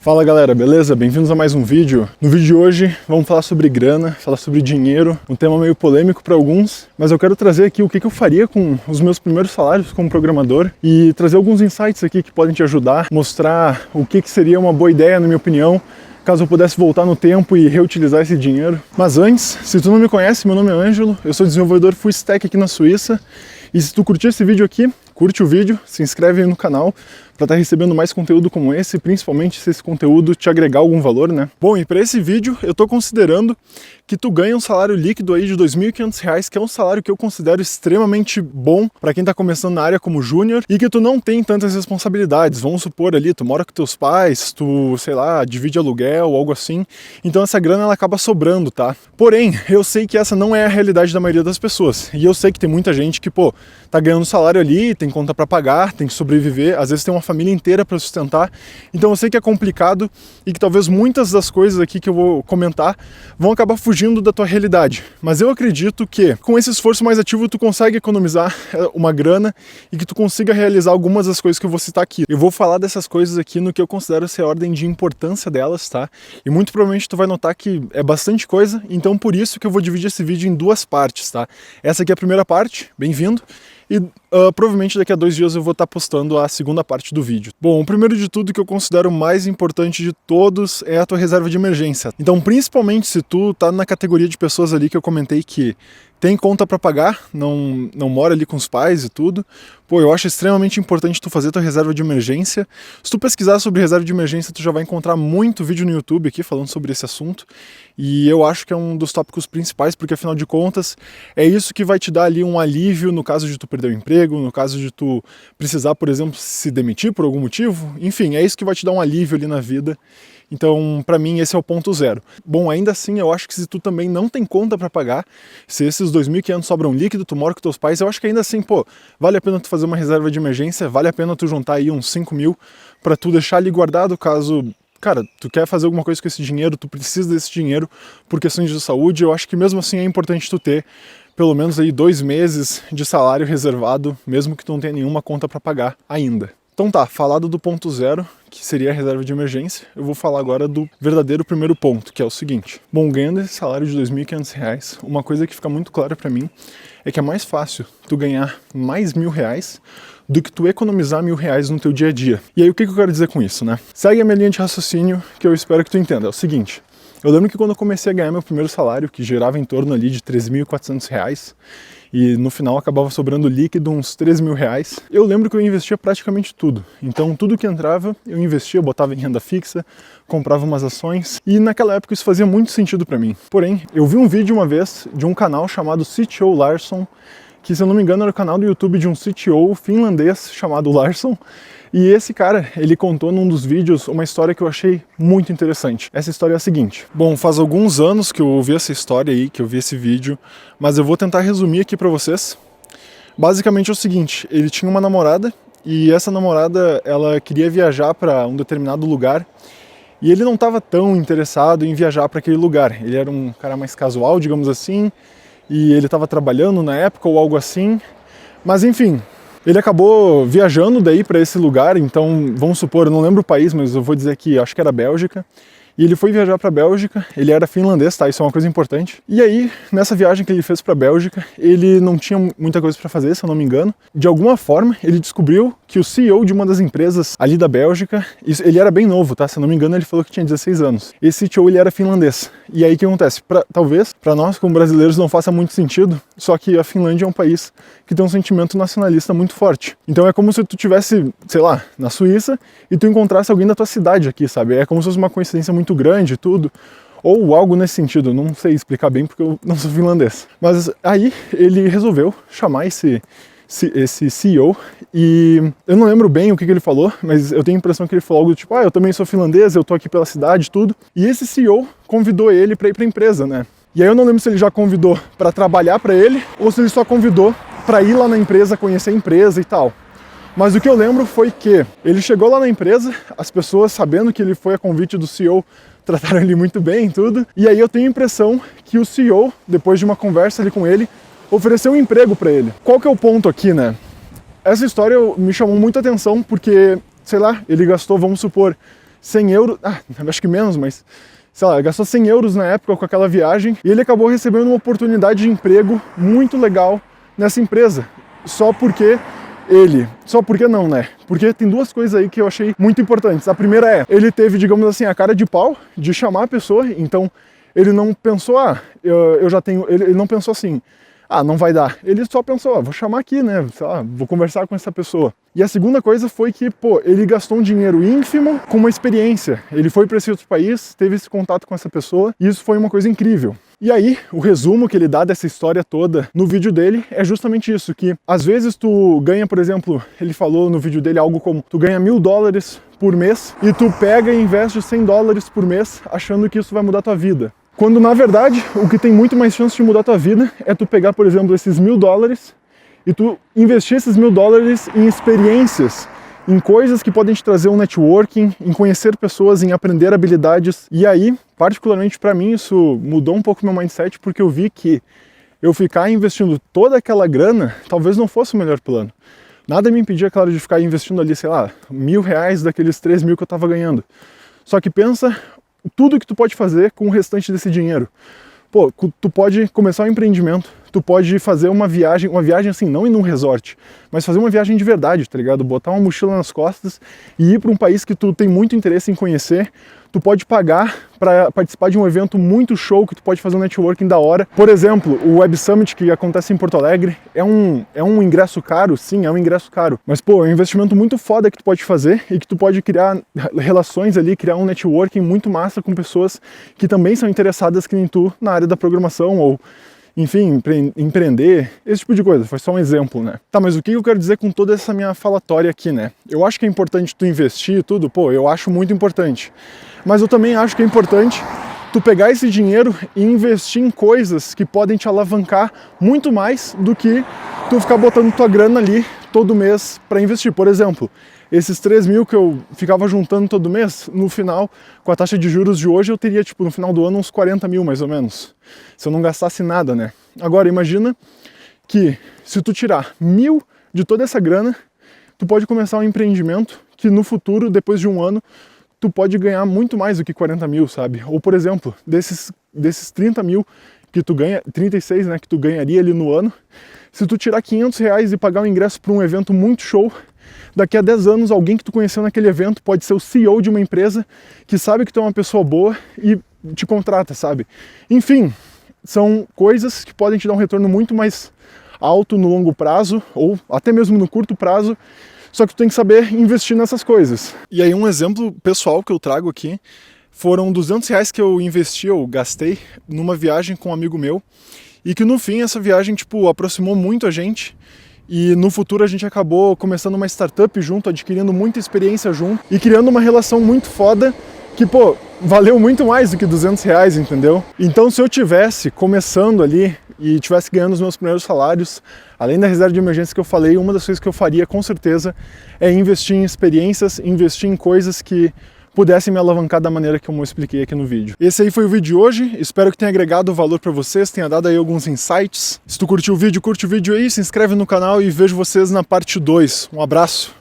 Fala galera, beleza? Bem-vindos a mais um vídeo. No vídeo de hoje vamos falar sobre grana, falar sobre dinheiro, um tema meio polêmico para alguns, mas eu quero trazer aqui o que eu faria com os meus primeiros salários como programador e trazer alguns insights aqui que podem te ajudar, mostrar o que seria uma boa ideia, na minha opinião, caso eu pudesse voltar no tempo e reutilizar esse dinheiro. Mas antes, se tu não me conhece, meu nome é Ângelo, eu sou desenvolvedor full stack aqui na Suíça, e se tu curtir esse vídeo aqui, curte o vídeo, se inscreve aí no canal para estar recebendo mais conteúdo como esse, principalmente se esse conteúdo te agregar algum valor, né? Bom, e para esse vídeo eu tô considerando que tu ganha um salário líquido aí de R$ 2.500, que é um salário que eu considero extremamente bom para quem tá começando na área como júnior e que tu não tem tantas responsabilidades. Vamos supor ali, tu mora com teus pais, tu, sei lá, divide aluguel ou algo assim, então essa grana ela acaba sobrando, tá? Porém, eu sei que essa não é a realidade da maioria das pessoas, e eu sei que tem muita gente que, pô, tá ganhando salário ali, tem conta para pagar, tem que sobreviver, às vezes tem uma família inteira para sustentar, então eu sei que é complicado e que talvez muitas das coisas aqui que eu vou comentar vão acabar fugindo da tua realidade, mas eu acredito que com esse esforço mais ativo tu consegue economizar uma grana e que tu consiga realizar algumas das coisas que eu vou citar aqui. Eu vou falar dessas coisas aqui no que eu considero ser a ordem de importância delas, tá? E muito provavelmente tu vai notar que é bastante coisa, então por isso que eu vou dividir esse vídeo em duas partes, tá? Essa aqui é a primeira parte, bem-vindo, e provavelmente daqui a 2 dias eu vou estar postando a segunda parte do vídeo. Bom, o primeiro de tudo que eu considero o mais importante de todos é a tua reserva de emergência. Então, principalmente se tu tá na categoria de pessoas ali que eu comentei que tem conta para pagar, não mora ali com os pais e tudo, pô, eu acho extremamente importante tu fazer tua reserva de emergência. Se tu pesquisar sobre reserva de emergência, tu já vai encontrar muito vídeo no YouTube aqui falando sobre esse assunto, e eu acho que é um dos tópicos principais, porque afinal de contas, é isso que vai te dar ali um alívio no caso de tu perder o emprego, no caso de tu precisar, por exemplo, se demitir por algum motivo, enfim, é isso que vai te dar um alívio ali na vida. Então, pra mim, esse é o ponto zero. Bom, ainda assim, eu acho que se tu também não tem conta pra pagar, se esses 2.500 sobram líquido, tu mora com teus pais, eu acho que ainda assim, pô, vale a pena tu fazer uma reserva de emergência, vale a pena tu juntar aí uns 5.000 pra tu deixar ali guardado caso, cara, tu quer fazer alguma coisa com esse dinheiro, tu precisa desse dinheiro por questões de saúde, eu acho que mesmo assim é importante tu ter pelo menos aí 2 meses de salário reservado, mesmo que tu não tenha nenhuma conta pra pagar ainda. Então tá, falado do ponto zero, que seria a reserva de emergência, eu vou falar agora do verdadeiro primeiro ponto, que é o seguinte. Bom, ganhando esse salário de R$ 2.500, uma coisa que fica muito clara pra mim é que é mais fácil tu ganhar mais R$ 1.000 do que tu economizar R$ 1.000 no teu dia a dia. E aí o que eu quero dizer com isso, né? Segue a minha linha de raciocínio que eu espero que tu entenda. É o seguinte, eu lembro que quando eu comecei a ganhar meu primeiro salário, que girava em torno ali de R$ 3.400, e no final acabava sobrando líquido uns R$ 3.000, eu lembro que eu investia praticamente tudo. Então tudo que entrava eu investia, eu botava em renda fixa, comprava umas ações, e naquela época isso fazia muito sentido para mim. Porém, eu vi um vídeo uma vez de um canal chamado CTO Larsson, que se eu não me engano era o canal do YouTube de um CTO finlandês chamado Larsson, e esse cara, ele contou num dos vídeos uma história que eu achei muito interessante. Essa história é a seguinte. Bom, faz alguns anos que eu ouvi essa história aí, que eu vi esse vídeo, mas eu vou tentar resumir aqui pra vocês. Basicamente é o seguinte, ele tinha uma namorada, e essa namorada, ela queria viajar para um determinado lugar, e ele não estava tão interessado em viajar para aquele lugar. Ele era um cara mais casual, digamos assim, e ele estava trabalhando na época ou algo assim, mas enfim, ele acabou viajando daí para esse lugar, então vamos supor, eu não lembro o país, mas eu vou dizer que acho que era a Bélgica, e ele foi viajar para a Bélgica, ele era finlandês, tá? Isso é uma coisa importante. E aí, nessa viagem que ele fez para a Bélgica, ele não tinha muita coisa para fazer, se eu não me engano. De alguma forma, ele descobriu que o CEO de uma das empresas ali da Bélgica, ele era bem novo, tá? Se eu não me engano, ele falou que tinha 16 anos. Esse CEO, ele era finlandês. E aí, o que acontece? Talvez, para nós, como brasileiros, não faça muito sentido, só que a Finlândia é um país que tem um sentimento nacionalista muito forte. Então é como se tu tivesse, sei lá, na Suíça, e tu encontrasse alguém da tua cidade aqui, sabe? É como se fosse uma coincidência muito grande e tudo, ou algo nesse sentido, não sei explicar bem porque eu não sou finlandês. Mas aí ele resolveu chamar esse CEO, e eu não lembro bem o que ele falou, mas eu tenho a impressão que ele falou algo do tipo, eu também sou finlandês, eu tô aqui pela cidade e tudo, e esse CEO convidou ele para ir para a empresa, né? E aí eu não lembro se ele já convidou para trabalhar para ele, ou se ele só convidou para ir lá na empresa, conhecer a empresa e tal. Mas o que eu lembro foi que ele chegou lá na empresa, as pessoas, sabendo que ele foi a convite do CEO, trataram ele muito bem e tudo. E aí eu tenho a impressão que o CEO, depois de uma conversa ali com ele, ofereceu um emprego para ele. Qual que é o ponto aqui, né? Essa história me chamou muita atenção porque, sei lá, ele gastou, vamos supor, 100 euros, acho que menos, mas sei lá, gastou 100 euros na época com aquela viagem e ele acabou recebendo uma oportunidade de emprego muito legal nessa empresa. Só porque não, né? Porque tem duas coisas aí que eu achei muito importantes. A primeira é, ele teve, digamos assim, a cara de pau de chamar a pessoa, então ele não pensou, ele não pensou assim, não vai dar. Ele só pensou, vou chamar aqui, né? Sei lá, vou conversar com essa pessoa. E a segunda coisa foi que, ele gastou um dinheiro ínfimo com uma experiência. Ele foi para esse outro país, teve esse contato com essa pessoa, e isso foi uma coisa incrível. E aí, o resumo que ele dá dessa história toda no vídeo dele é justamente isso, que às vezes tu ganha, por exemplo, ele falou no vídeo dele algo como, tu ganha $1000 por mês e tu pega e investe $100 por mês achando que isso vai mudar tua vida. Quando, na verdade, o que tem muito mais chance de mudar tua vida é tu pegar, por exemplo, esses $1000 e tu investir esses $1000 em experiências, em coisas que podem te trazer um networking, em conhecer pessoas, em aprender habilidades. E aí, particularmente para mim, isso mudou um pouco meu mindset, porque eu vi que eu ficar investindo toda aquela grana talvez não fosse o melhor plano. Nada me impedia, claro, de ficar investindo ali, sei lá, R$1000 daqueles 3.000 que eu estava ganhando. Só que pensa tudo que tu pode fazer com o restante desse dinheiro. Tu pode começar um empreendimento, tu pode fazer uma viagem assim, não ir num resort, mas fazer uma viagem de verdade, tá ligado? Botar uma mochila nas costas e ir para um país que tu tem muito interesse em conhecer. Tu pode pagar para participar de um evento muito show, que tu pode fazer um networking da hora. Por exemplo, o Web Summit, que acontece em Porto Alegre, é um ingresso caro? Sim, é um ingresso caro. Mas, é um investimento muito foda que tu pode fazer e que tu pode criar relações ali, criar um networking muito massa com pessoas que também são interessadas, que nem tu, na área da programação ou, enfim, empreender, esse tipo de coisa. Foi só um exemplo, né? Tá, mas o que eu quero dizer com toda essa minha falatória aqui, né? Eu acho que é importante tu investir e tudo, eu acho muito importante. Mas eu também acho que é importante tu pegar esse dinheiro e investir em coisas que podem te alavancar muito mais do que tu ficar botando tua grana ali todo mês para investir. Por exemplo, esses 3.000 que eu ficava juntando todo mês, no final, com a taxa de juros de hoje, eu teria, no final do ano, uns 40.000 mais ou menos, se eu não gastasse nada, né? Agora, imagina que se tu tirar 1.000 de toda essa grana, tu pode começar um empreendimento que no futuro, depois de um ano, tu pode ganhar muito mais do que 40.000, sabe? Ou, por exemplo, desses 30.000 que tu ganha, 36, né, que tu ganharia ali no ano, se tu tirar R$500 e pagar um ingresso para um evento muito show, daqui a 10 anos alguém que tu conheceu naquele evento pode ser o CEO de uma empresa que sabe que tu é uma pessoa boa e te contrata, sabe? Enfim, são coisas que podem te dar um retorno muito mais alto no longo prazo ou até mesmo no curto prazo. Só que tu tem que saber investir nessas coisas. E aí um exemplo pessoal que eu trago aqui foram R$200 que eu gastei numa viagem com um amigo meu e que no fim essa viagem aproximou muito a gente e no futuro a gente acabou começando uma startup junto, adquirindo muita experiência junto e criando uma relação muito foda que, valeu muito mais do que R$200, entendeu? Então se eu tivesse começando ali e tivesse ganhando os meus primeiros salários, além da reserva de emergência que eu falei, uma das coisas que eu faria com certeza é investir em experiências, investir em coisas que pudessem me alavancar da maneira que eu expliquei aqui no vídeo. Esse aí foi o vídeo de hoje, espero que tenha agregado valor para vocês, tenha dado aí alguns insights. Se tu curtiu o vídeo, curte o vídeo aí, se inscreve no canal e vejo vocês na parte 2. Um abraço!